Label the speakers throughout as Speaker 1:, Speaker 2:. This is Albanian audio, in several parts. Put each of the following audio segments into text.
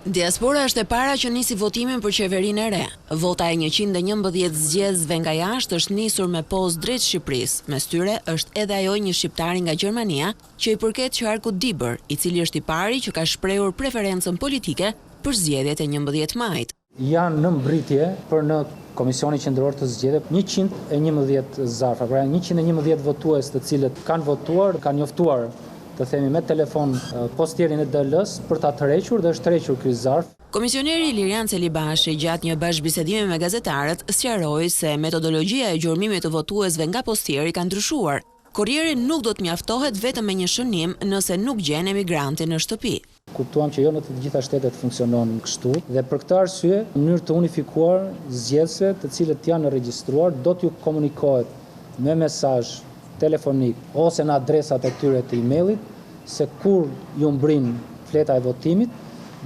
Speaker 1: Diaspora është e para që nisi votimin për qeverinë e re. Vota e 111 zgjedhësve nga jashtë është nisur me pozë drejt Shqipërisë. Mes tyre është edhe ajo një shqiptari nga Gjermania, që i përket Qarkut Dibër, i cili është i pari që ka shprehur preferencën politike për zgjedhjet e 11 majit.
Speaker 2: Janë në mbritje për në Komisioni Qendror të Zgjedhjeve 111 zarfa, pra 111 votues të cilët kanë votuar, kanë njoftuar të themi me telefon postierin e DL-s për ta tërhequr dhe është tërhequr ky zarf.
Speaker 1: Komisioneri Ilirian Celibashi gjatë një bashkëbisedimi me gazetarët sqaroi se metodologjia e gjurmimit të votuesve nga postieri ka ndryshuar. Kurrieri nuk do të mjaftohet vetëm me një shënim nëse nuk gjen emigrantin në shtëpi.
Speaker 2: Kuptuam që jo në të gjitha shtetet funksionon kështu dhe për këtë arsye, në mënyrë të unifikuar, zgjedhësve të cilët janë regjistruar do t'ju komunikohet me mesazh telefonik ose në adresat e tyre të emailit se kur ju mbrin fleta e votimit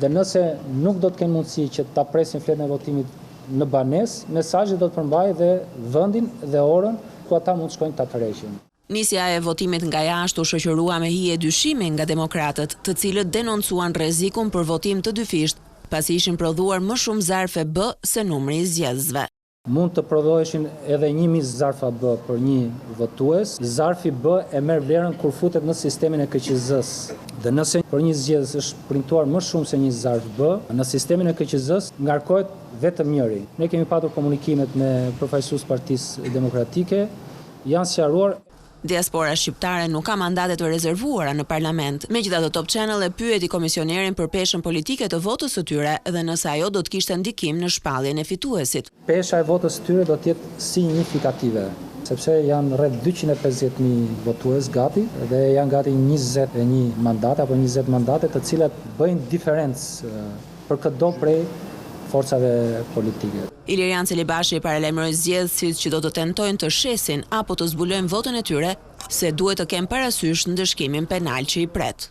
Speaker 2: dhe nëse nuk do të kenë mundësi që ta presin fletën e votimit në banesë, mesazhi do të përmbajë dhe vendin dhe orën ku ata mund të shkojnë ta tërheqin.
Speaker 1: Nisja e votimit nga jashtë u shoqërua me hije dyshimi nga demokratët, të cilët denoncuan rrezikun për votim të dyfisht, pasi ishin prodhuar më shumë zarfe B se numri i zgjedhësve.
Speaker 2: Mund të prodhoheshin edhe 1000 zarfa B për një votues. Zarfi B e merr vlerën kur futet në sistemin e KQZ-s. Dhe nëse për një zgjedhës është printuar më shumë se një zarf B, në sistemin e KQZ-s ngarkohet vetëm njëri. Ne kemi patur komunikimet me përfaqësues Partisë Demokratike, janë sqaruar.
Speaker 1: Diaspora shqiptare nuk ka mandate të rezervuara në parlament. Megjithatë, Top Channel e pyeti komisionerin për peshën politike të votës së tyre dhe nëse ajo do të kishte ndikim në shpalljen e fituesit.
Speaker 2: Pesha e votës së tyre do të jetë signifikative, sepse janë rreth 250.000 votues gati dhe janë gati 21 mandate apo 20 mandate të cilat bëjnë diferencë për çdo prej forcave politike.
Speaker 1: Ilirian Celibashi paralajmëroi zgjedhësit që do të tentojnë të shesin apo të zbulojnë votën e tyre se duhet të kenë parasysh ndëshkimin penal që i pret.